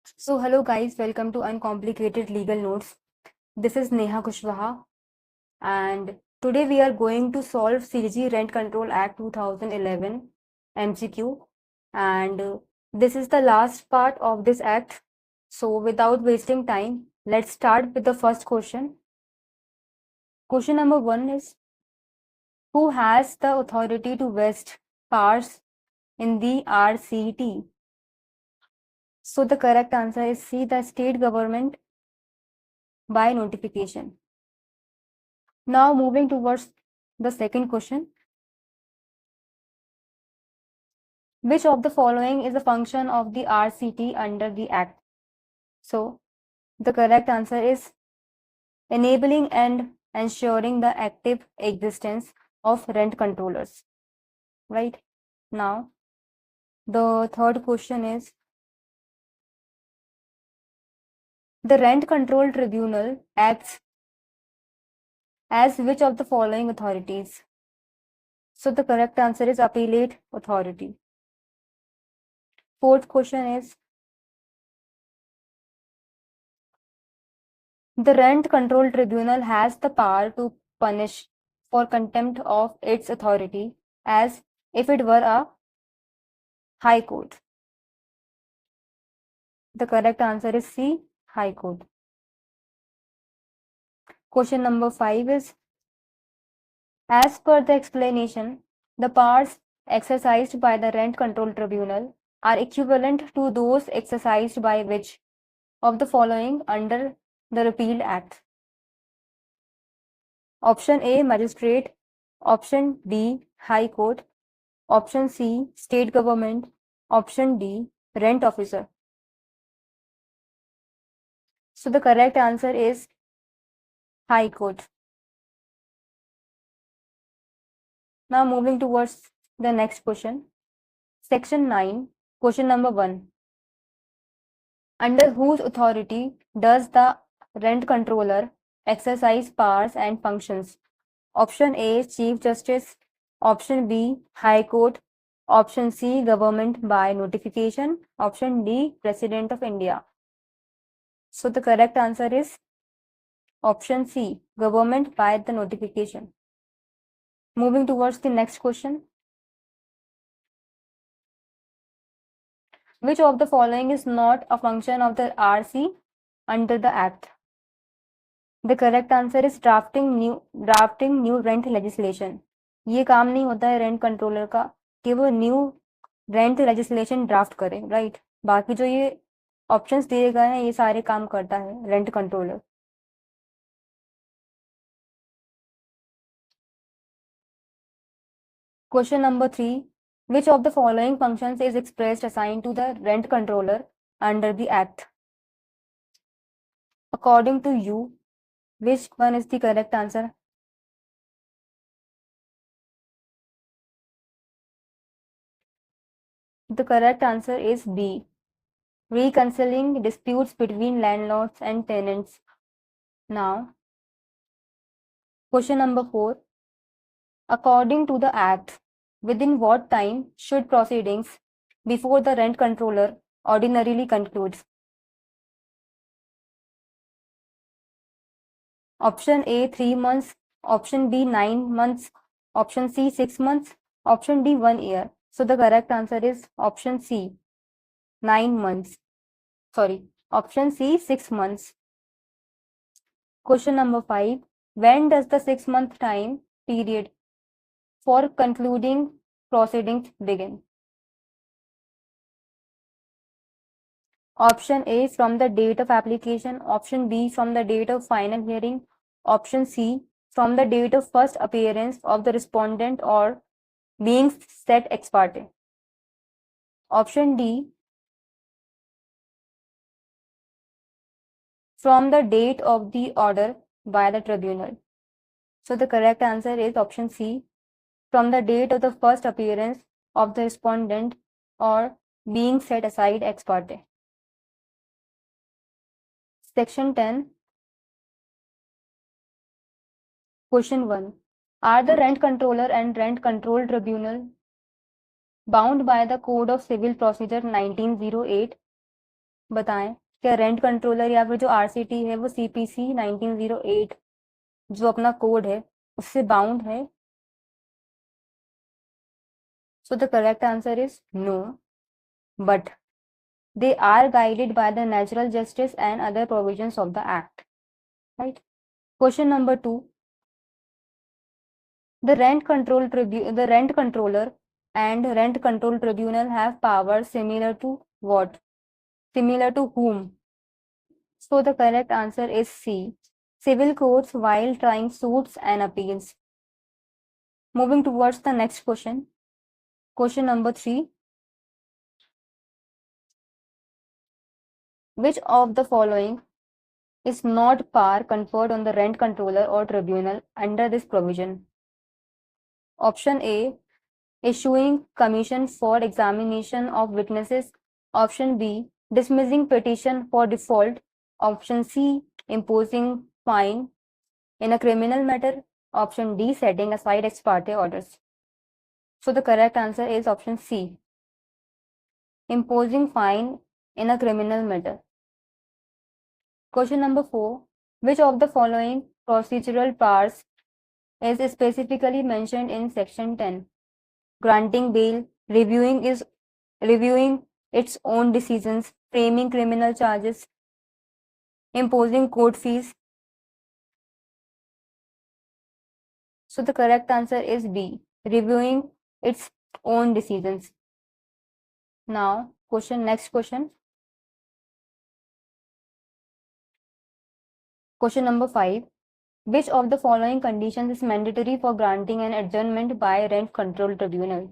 So, hello guys, welcome to Uncomplicated Legal Notes. This is Neha Kushwaha, and today we are going to solve CG Rent Control Act 2011 MCQ, and this is the last part of this act. So, without wasting time, let's start with the first question. Question number 1 is, who has the authority to vest powers in the RCT? So, the correct answer is C, the state government by notification. Now moving towards the second question. Which of the following is a function of the RCT under the Act? So the correct answer is enabling and ensuring the active existence of rent controllers. Right? Now the third question is, the Rent Control Tribunal acts as which of the following authorities? So the correct answer is appellate authority. Fourth question is, the Rent Control Tribunal has the power to punish for contempt of its authority as if it were a High Court. The correct answer is C, High Court. Question number 5 is, as per the explanation, the powers exercised by the Rent Control Tribunal are equivalent to those exercised by which of the following under the repealed Act? Option A, magistrate. Option B, High Court. Option C, state government. Option D, rent officer. So the correct answer is High Court. Now moving towards the next question. Section 9, question number 1. Under whose authority does the rent controller exercise powers and functions? Option A, Chief Justice. Option B, High Court. Option C, government by notification. Option D, President of India. So the correct answer is option C, government by the notification. Moving towards the next question. Which of the following is not a function of the RC under the Act? The correct answer is drafting new rent legislation. ये काम नहीं होता है rent controller का कि वो new rent legislation draft करे, right? बाकी जो ये ऑप्शंस दिए गए हैं ये सारे काम करता है rent controller. Question number 3. Which of the following functions is expressed assigned to the rent controller under the Act? According to you, which one is the correct answer? The correct answer is B, reconciling disputes between landlords and tenants. Now, question number 4. According to the Act, within what time should proceedings before the rent controller ordinarily conclude? Option A, 3 months. Option B, 9 months. Option C, 6 months. Option D, 1 year. So the correct answer is option C, 9 months. Sorry, option C, 6 months. Question number 5. When does the 6-month time period for concluding proceedings begin? Option A, from the date of application. Option B, from the date of final hearing. Option C, from the date of first appearance of the respondent or being set ex parte. Option D, from the date of the order by the tribunal. So the correct answer is option C, from the date of the first appearance of the respondent or being set aside ex parte. Section 10, question 1. Are the rent controller and rent control tribunal bound by the Code of Civil Procedure 1908 बताएं क्या rent controller या फिर जो RCT है वो CPC 1908 जो अपना code है उससे बाउंड है? So the correct answer is no, but they are guided by the natural justice and other provisions of the act, right? Question number 2. The rent controller and rent control tribunal have powers similar to what? Similar to whom? So the correct answer is C, civil courts while trying suits and appeals. Moving towards the next question. Question number 3. Which of the following is not power conferred on the rent controller or tribunal under this provision? Option A, issuing commission for examination of witnesses. Option B, dismissing petition for default. Option C, imposing fine in a criminal matter. Option D, setting aside ex parte orders. So the correct answer is option C, imposing fine in a criminal matter. Question number 4. Which of the following procedural powers is specifically mentioned in section 10? Granting bail, reviewing its own decisions, framing criminal charges, imposing court fees. So the correct answer is B, reviewing its own decisions. Now, next question. Question number 5. Which of the following conditions is mandatory for granting an adjournment by rent control tribunal?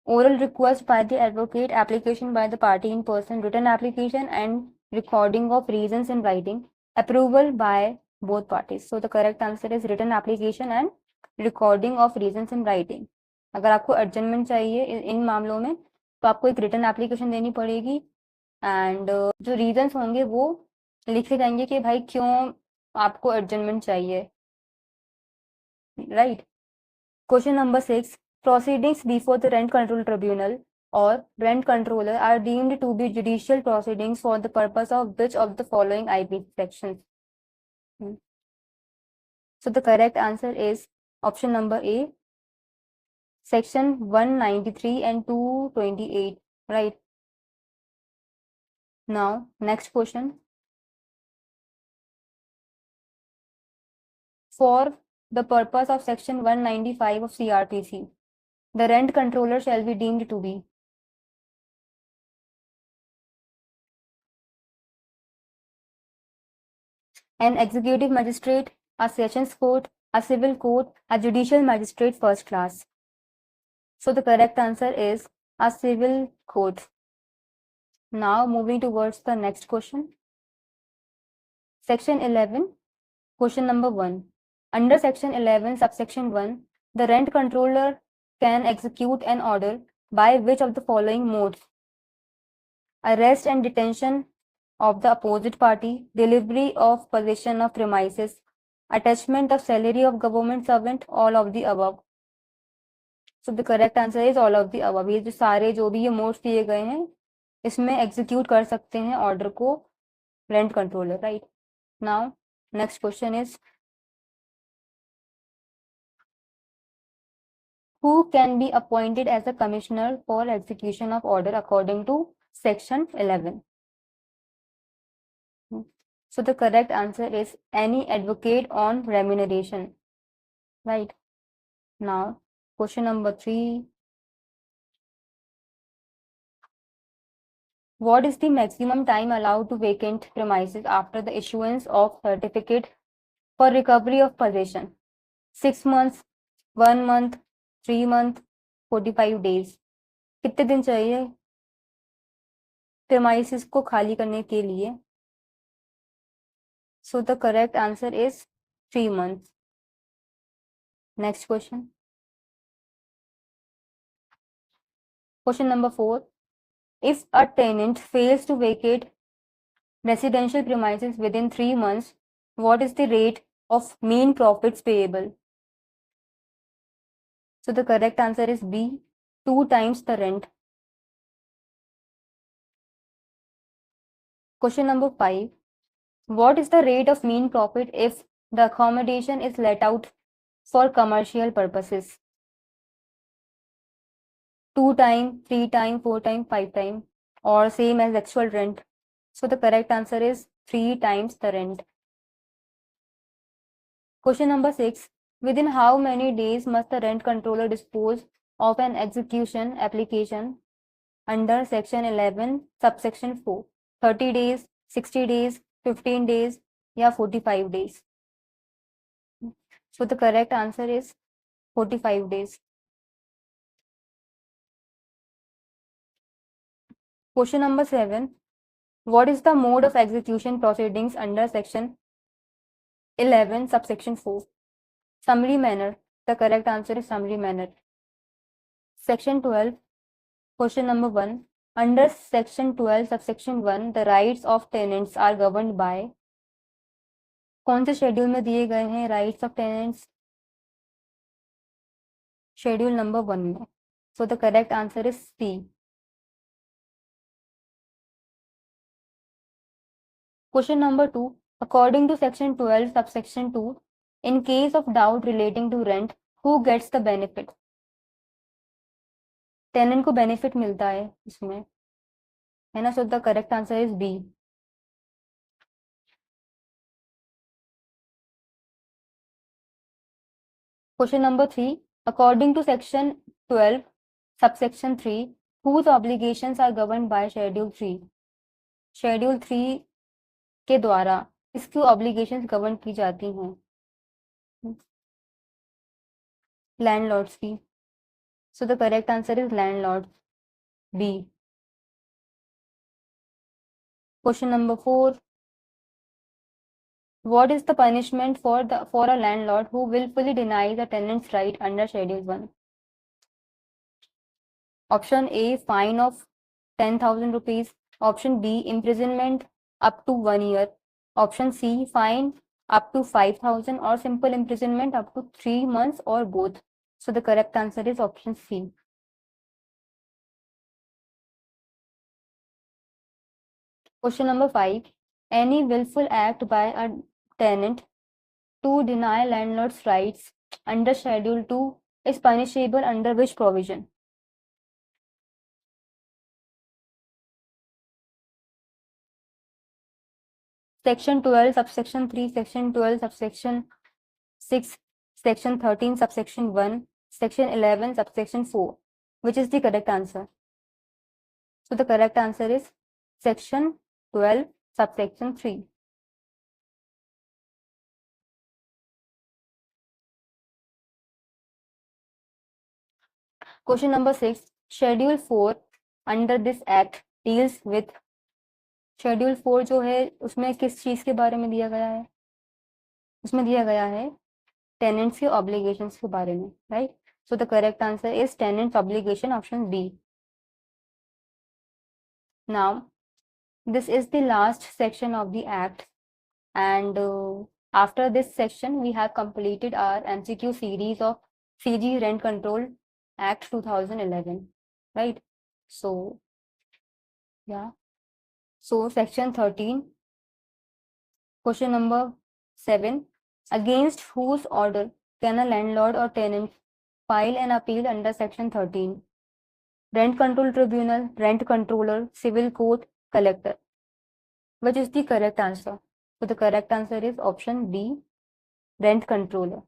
Oral request by the advocate, application by the party in person, written application and recording of reasons in writing, approval by both parties. So the correct answer is written application and recording of reasons in writing. अगर आपको adjournment चाहिए इन मामलों में तो आपको एक written application देनी पड़ेगी एंड जो reasons होंगे वो लिखे जाएंगे कि भाई क्यों आपको adjournment चाहिए, right? Question number 6. Proceedings before the rent control tribunal or rent controller are deemed to be judicial proceedings for the purpose of which of the following IP sections? So the correct answer is option number A, section 193 and 228, right? Now, next question. For the purpose of section 195 of CRPC, the rent controller shall be deemed to be an executive magistrate, a sessions court, a civil court, a judicial magistrate first class. So the correct answer is a civil court. Now moving towards the next question. Section 11, question number 1. Under section 11, subsection 1, the rent controller can execute an order by which of the following modes? Arrest and detention of the opposite party, delivery of possession of premises, attachment of salary of government servant, all of the above. So the correct answer is all of the above. ये जो सारे जो भी ये modes दिए गए हैं इसमें एग्जीक्यूट कर सकते हैं ऑर्डर को rent controller, right? Now next question is who can be appointed as a commissioner for execution of order according to section 11? So the correct answer is any advocate on remuneration, right? Now question number 3. What is the maximum time allowed to vacate premises after the issuance of certificate for recovery of possession? 6 months, 1 month, 3 month, 45 days. कितने दिन चाहिए premises को खाली करने के लिए? So the correct answer is 3 months. Next question. Question number 4. If a tenant fails to vacate residential premises within 3 months, what is the rate of mean profits payable? So the correct answer is B, 2 times the rent. Question number 5. What is the rate of mean profit if the accommodation is let out for commercial purposes? 2 times, 3 times, 4 times, 5 times, or same as actual rent? So the correct answer is 3 times the rent. Question number 6. Within how many days must the rent controller dispose of an execution application under section 11 subsection 4? 30 days, 60 days, 15 days, या 45 days? So the correct answer is 45 days. Question number 7. What is the mode of execution proceedings under section 11 subsection 4? Summary manner. The correct answer is summary manner. Section 12. Question number 1. Under section 12 subsection 1, the rights of tenants are governed by. कौन से schedule में दिए गए हैं rights of tenants? Schedule number 1 में. So the correct answer is C. Question number 2. According to section 12 subsection 2, in case of doubt relating to rent, who gets the benefit? Tenant को benefit मिलता है इसमें, है ना. So the correct answer is b. Question number 3. According to section 12 subsection 3, whose obligations are governed by schedule 3? Schedule 3 के द्वारा इसकी obligations govern की जाती हैं? लैंडलॉर्ड्स की. So the correct answer is landlord, b. Question number 4. What is the punishment for a landlord who willfully denies a tenant's right under schedule 1? Option A, fine of 10,000 rupees. Option B, imprisonment up to 1 year. Option C, fine up to 5,000 or simple imprisonment up to 3 months or both. So the correct answer is option C. Question number 5. Any willful act by a tenant to deny landlord's rights under schedule 2 is punishable under which provision? Section 12 subsection 3, section 12 subsection 6, section 13 subsection 1, section 11 subsection 4. Which is the correct answer? So the correct answer is section 12 subsection 3. Question number 6. Schedule 4 under this act deals with. Schedule 4 जो है उसमें किस चीज के बारे में दिया गया है? उसमें दिया गया है टेनेंट्स के ऑब्लिगेशंस के बारे में, right. So the correct answer is tenants obligation, option b. Now this is the last section of the act, and after this section we have completed our MCQ series of CG Rent Control Act 2011, right? So yeah, so section 13, question number 7. Against whose order can a landlord or tenant file an appeal under section 13? Rent Control Tribunal, Rent Controller, Civil Court, Collector. Which is the correct answer? So the correct answer is option B, Rent Controller.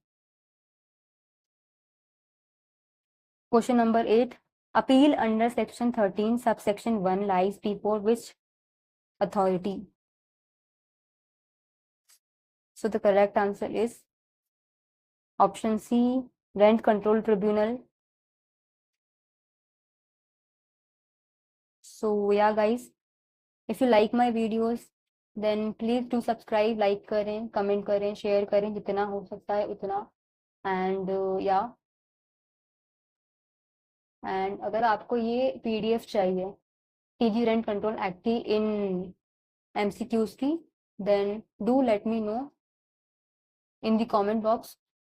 Question number 8. Appeal under section 13 subsection 1 lies before which authority? So the correct answer is option C, Rent Control Tribunal. So yeah guys, if you like my videos then please do subscribe, like करें, comment करें, share करें जितना हो सकता है उतना. And yeah, and अगर आपको ये PDF चाहिए CG Rent Control Act की इन MCQs की, then do let me know in the comment box.